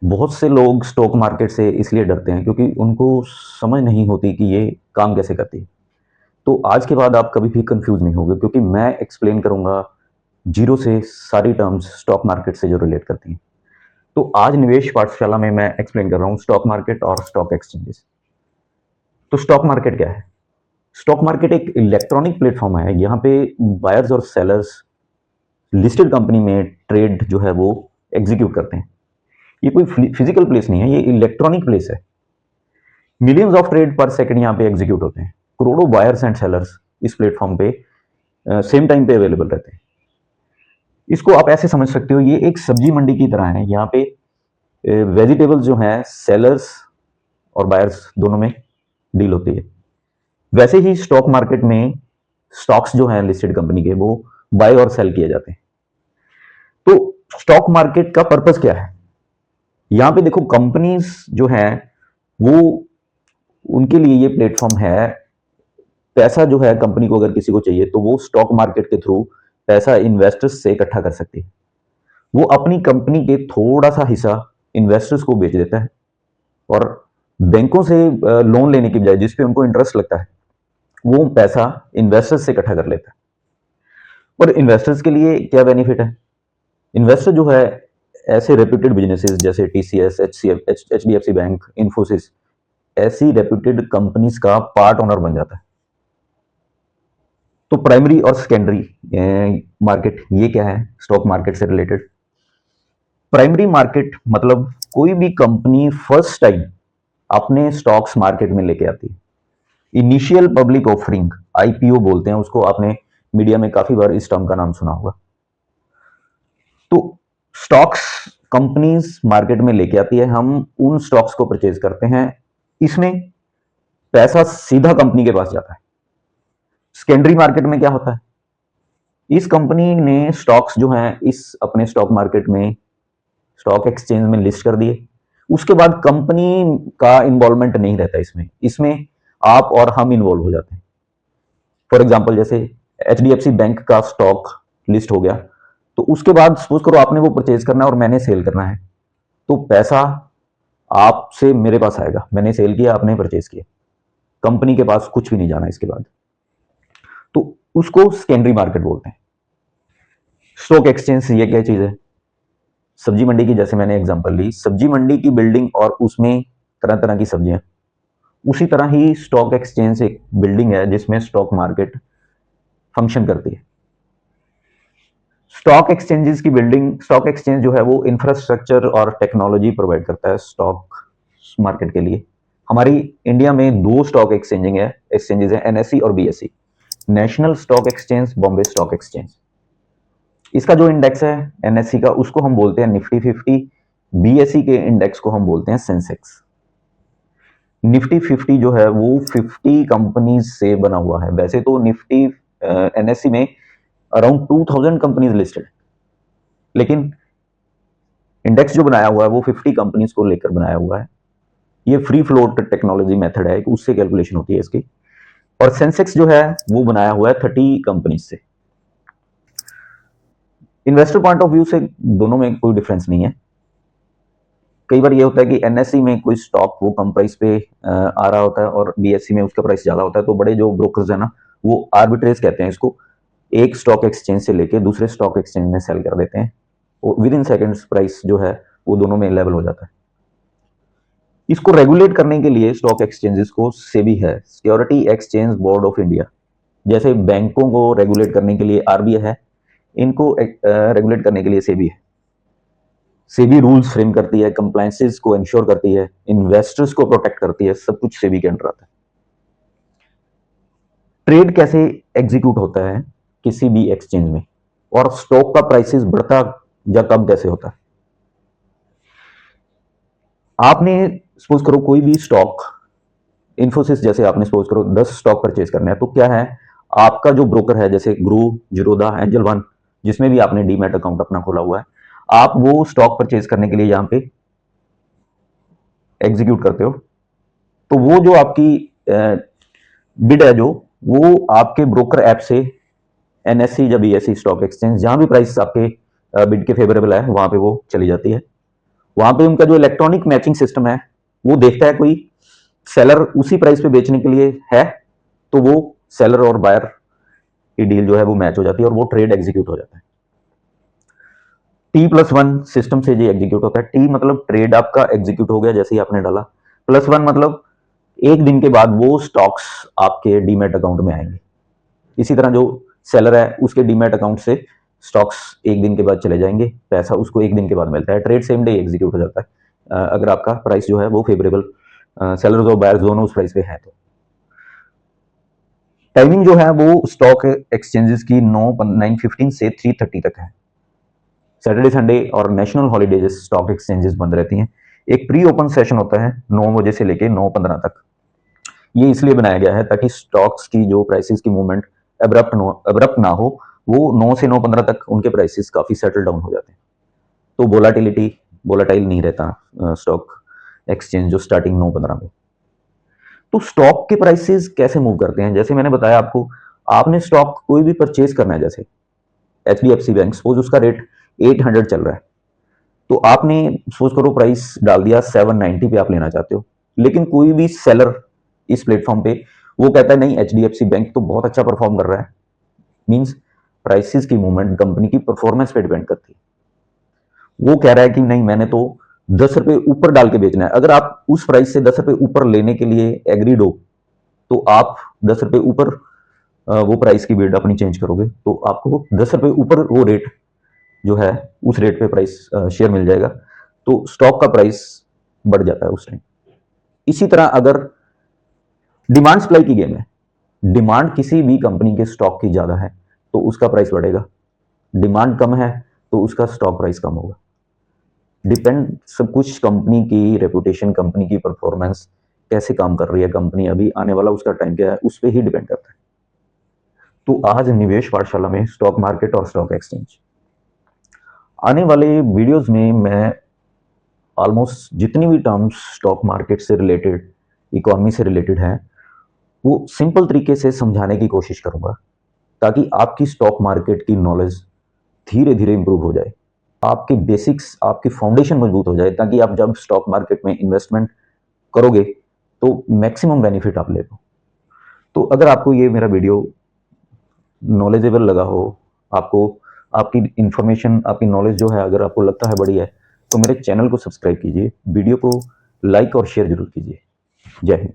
बहुत से लोग स्टॉक मार्केट से इसलिए डरते हैं क्योंकि उनको समझ नहीं होती कि ये काम कैसे करती है। तो आज के बाद आप कभी भी कंफ्यूज नहीं होगे क्योंकि मैं एक्सप्लेन करूंगा जीरो से सारी टर्म्स स्टॉक मार्केट से जो रिलेट करती हैं। तो आज निवेश पाठशाला में मैं एक्सप्लेन कर रहा हूँ स्टॉक मार्केट और स्टॉक एक्सचेंजेस। तो स्टॉक मार्केट क्या है? स्टॉक मार्केट एक इलेक्ट्रॉनिक प्लेटफॉर्म है। यहाँ पे बायर्स और सेलर्स लिस्टेड कंपनी में ट्रेड जो है वो एग्जीक्यूट करते हैं। ये कोई फिजिकल प्लेस नहीं है, ये इलेक्ट्रॉनिक प्लेस है। मिलियंस ऑफ ट्रेड पर सेकंड यहाँ पे एग्जीक्यूट होते हैं। करोड़ों बायर्स एंड सेलर्स इस प्लेटफॉर्म पे सेम टाइम पे अवेलेबल रहते हैं। इसको आप ऐसे समझ सकते हो, ये एक सब्जी मंडी की तरह है। यहाँ पे वेजिटेबल्स जो हैं सेलर्स और बायर्स दोनों में डील होती है। वैसे ही स्टॉक मार्केट में स्टॉक्स जो हैं लिस्टेड कंपनी के वो बाय और सेल किए जाते हैं। तो स्टॉक मार्केट का पर्पस क्या है? यहाँ पे देखो, कंपनीज जो हैं वो, उनके लिए ये प्लेटफॉर्म है। पैसा जो है कंपनी को अगर किसी को चाहिए तो वो स्टॉक मार्केट के थ्रू पैसा इन्वेस्टर्स से इकट्ठा कर सकती है। वो अपनी कंपनी के थोड़ा सा हिस्सा इन्वेस्टर्स को बेच देता है और बैंकों से लोन लेने की बजाय जिस पे उनको इंटरेस्ट लगता है वो पैसा इन्वेस्टर्स से इकट्ठा कर लेता है। और इन्वेस्टर्स के लिए क्या बेनिफिट है? इन्वेस्टर जो है ऐसे रेप्यूटेड बिजनेसेस जैसे टीसीएस, एचडीएफसी बैंक, इन्फोसिस, ऐसी रेप्यूटेड कंपनीज का पार्ट ओनर बन जाता है। तो प्राइमरी और सेकेंडरी मार्केट ये क्या है स्टॉक मार्केट से रिलेटेड? प्राइमरी मार्केट मतलब कोई भी कंपनी फर्स्ट टाइम अपने स्टॉक्स मार्केट में लेके आती है। इनिशियल पब्लिक ऑफरिंग, आईपीओ बोलते हैं उसको। आपने मीडिया में काफी बार इस टर्म का नाम सुना होगा। तो स्टॉक्स कंपनीज मार्केट में लेके आती है, हम उन स्टॉक्स को परचेज करते हैं। इसमें पैसा सीधा कंपनी के पास जाता है। सेकेंडरी मार्केट में क्या होता है? इस कंपनी ने स्टॉक्स जो हैं इस अपने स्टॉक मार्केट में, स्टॉक एक्सचेंज में लिस्ट कर दिए। उसके बाद कंपनी का इन्वॉल्वमेंट नहीं रहता इसमें। इसमें आप और हम इन्वॉल्व हो जाते हैं। फॉर एग्जांपल जैसे एचडीएफसी बैंक का स्टॉक लिस्ट हो गया, तो उसके बाद सपोज करो आपने वो परचेज करना है और मैंने सेल करना है, तो पैसा आपसे मेरे पास आएगा। मैंने सेल किया, आपने परचेज किया, कंपनी के पास कुछ भी नहीं जाना इसके बाद। तो उसको सेकेंडरी मार्केट बोलते हैं। स्टॉक एक्सचेंज ये क्या चीज है? सब्जी मंडी की, जैसे मैंने एग्जांपल ली, सब्जी मंडी की बिल्डिंग और उसमें तरह तरह की सब्जियां, उसी तरह ही स्टॉक एक्सचेंज एक बिल्डिंग है जिसमें स्टॉक मार्केट फंक्शन करती है। स्टॉक एक्सचेंजेस की बिल्डिंग, स्टॉक एक्सचेंज जो है वो इंफ्रास्ट्रक्चर और टेक्नोलॉजी प्रोवाइड करता है स्टॉक मार्केट के लिए। हमारी इंडिया में दो स्टॉक एक्सचेंजेस है, एनएससी और BSc. National stock exchange, Bombay stock exchange. इसका जो इंडेक्स है एनएससी का, उसको हम बोलते हैं निफ्टी 50। बीएससी के इंडेक्स को हम बोलते हैं सेंसेक्स। निफ्टी 50 जो है वो 50 कंपनीज से बना हुआ है। वैसे तो निफ्टी एनएससी में अराउंड 2000 कंपनीज लिस्टेड, लेकिन इंडेक्स जो बनाया हुआ है वो 50 कंपनीज को लेकर बनाया हुआ है। ये फ्री फ्लोट टेक्नोलॉजी मेथड है, उससे कैलकुलेशन होती है इसकी। और सेंसेक्स जो है वो बनाया हुआ है 30 कंपनीज से। इन्वेस्टर पॉइंट ऑफ व्यू से दोनों में कोई डिफरेंस नहीं है। कई बार ये होता है कि एनएससी में कोई स्टॉक वो कम प्राइस पे आ रहा होता है और बीएससी में उसका प्राइस ज्यादा होता है, तो बड़े जो ब्रोकर्स है ना, वो आर्बिट्रेज कहते हैं इसको, एक स्टॉक एक्सचेंज से लेके दूसरे स्टॉक एक्सचेंज में सेल कर देते हैं। विद इन सेकेंड्स प्राइस जो है वो दोनों में लेवल हो जाता है। इसको रेगुलेट करने के लिए स्टॉक एक्सचेंजेस को सेबी है, security exchange board of India. जैसे बैंकों को रेगुलेट करने के लिए आरबीआई है, इनको रेगुलेट करने के लिए सेबी है। सेबी रूल्स फ्रेम करती है, कंप्लायंसेस को इंश्योर करती है, इन्वेस्टर्स को प्रोटेक्ट करती है, सब कुछ सेबी के अंडर आता है। ट्रेड कैसे एग्जीक्यूट होता है किसी भी एक्सचेंज में, और स्टॉक का प्राइसेस बढ़ता या कम कैसे होता है? आपने सपोज करो कोई भी स्टॉक, इन्फोसिस जैसे आपने सपोज करो 10 स्टॉक परचेज करना है, तो क्या है, आपका जो ब्रोकर है जैसे ग्रू, जीरोधा, एंजल वन, जिसमें भी आपने डीमैट अकाउंट अपना खोला हुआ है, आप वो स्टॉक परचेज करने के लिए यहां पे एग्जीक्यूट करते हो। तो वो जो आपकी बिड है, जो वो आपके ब्रोकर ऐप से एनएससी या बीएससी स्टॉक एक्सचेंज, जहां भी प्राइस आपके बिड के फेवरेबल है वहां पे वो चली जाती है। वहां पे उनका जो इलेक्ट्रॉनिक मैचिंग सिस्टम है वो देखता है कोई सेलर उसी प्राइस पे बेचने के लिए है, तो वो सेलर और बायर की डील जो है वो मैच हो जाती है और वो ट्रेड एग्जीक्यूट हो जाता है। T+1 सिस्टम से ये एग्जीक्यूट होता है। टी मतलब ट्रेड आपका एग्जीक्यूट हो गया जैसे ही आपने डाला, +1 मतलब एक दिन के बाद वो स्टॉक्स आपके डीमैट अकाउंट में आएंगे। इसी तरह जो सेलर है उसके डीमैट अकाउंट से स्टॉक्स एक दिन के बाद चले जाएंगे, पैसा उसको एक दिन के बाद मिलता है। ट्रेड सेम डे एग्जीक्यूट हो जाता है अगर आपका प्राइस जो है वो फेवरेबल सेलर्स और बायर्स दोनों उस प्राइस पे है तो। टाइमिंग जो है वो स्टॉक एक्सचेंजेस की 9:15 से 3:30 तक है। सैटरडे संडे और नेशनल हॉलीडेज स्टॉक एक्सचेंजेस बंद रहती हैं। एक प्री ओपन सेशन होता है 9 बजे से लेके 9:15 तक। ये इसलिए बनाया गया है ताकि स्टॉक्स की जो प्राइसेस की मूवमेंट अब्रप्ट ना हो, वो 9 से 9:15 तक उनके प्राइसेस काफी सेटल डाउन हो जाते हैं, तो वोलाटाइल नहीं रहता स्टॉक एक्सचेंज जो स्टार्टिंग 9:15 में। तो स्टॉक के प्राइसेस कैसे मूव करते हैं, जैसे मैंने बताया आपको, आपने स्टॉक कोई भी परचेज करना है, जैसे HDFC बैंक, सपोज उसका रेट 800 चल रहा है, तो आपने सपोज करो प्राइस डाल दिया 790 पे आप लेना चाहते हो, लेकिन कोई भी सेलर इस प्लेटफॉर्म पे वो कहता है नहीं HDFC बैंक तो बहुत अच्छा परफॉर्म कर रहा है, मींस प्राइसेस की मूवमेंट कंपनी की परफॉर्मेंस पे डिपेंड करती है। वो कह रहा है कि नहीं मैंने तो 10 रुपए ऊपर डाल के बेचना है। अगर आप उस प्राइस से 10 रुपए ऊपर लेने के लिए एग्रीड हो, तो आप 10 रुपए ऊपर वो प्राइस की बिड अपनी चेंज करोगे, तो आपको 10 रुपए ऊपर वो रेट जो है उस रेट पे प्राइस शेयर मिल जाएगा, तो स्टॉक का प्राइस बढ़ जाता है उस टाइम। इसी तरह अगर डिमांड सप्लाई की गेम है, डिमांड किसी भी कंपनी के स्टॉक की ज्यादा है तो उसका प्राइस बढ़ेगा, डिमांड कम है तो उसका स्टॉक प्राइस कम होगा। डिपेंड सब कुछ कंपनी की रेपुटेशन, कंपनी की परफॉर्मेंस, कैसे काम कर रही है कंपनी, अभी आने वाला उसका टाइम क्या है, उस पर ही डिपेंड करता है। तो आज निवेश पाठशाला में स्टॉक मार्केट और स्टॉक एक्सचेंज, आने वाले वीडियोस में मैं ऑलमोस्ट जितनी भी टर्म्स स्टॉक मार्केट से रिलेटेड, इकोनॉमी से रिलेटेड हैं, वो सिंपल तरीके से समझाने की कोशिश करूंगा ताकि आपकी स्टॉक मार्केट की नॉलेज धीरे धीरे इंप्रूव हो जाए, आपके बेसिक्स, आपकी फाउंडेशन मजबूत हो जाए, ताकि आप जब स्टॉक मार्केट में इन्वेस्टमेंट करोगे तो मैक्सिमम बेनिफिट आप ले लो। तो अगर आपको ये मेरा वीडियो नॉलेजेबल लगा हो, आपको आपकी इंफॉर्मेशन, आपकी नॉलेज जो है अगर आपको लगता है बड़ी है, तो मेरे चैनल को सब्सक्राइब कीजिए, वीडियो को लाइक और शेयर जरूर कीजिए। जय हिंद।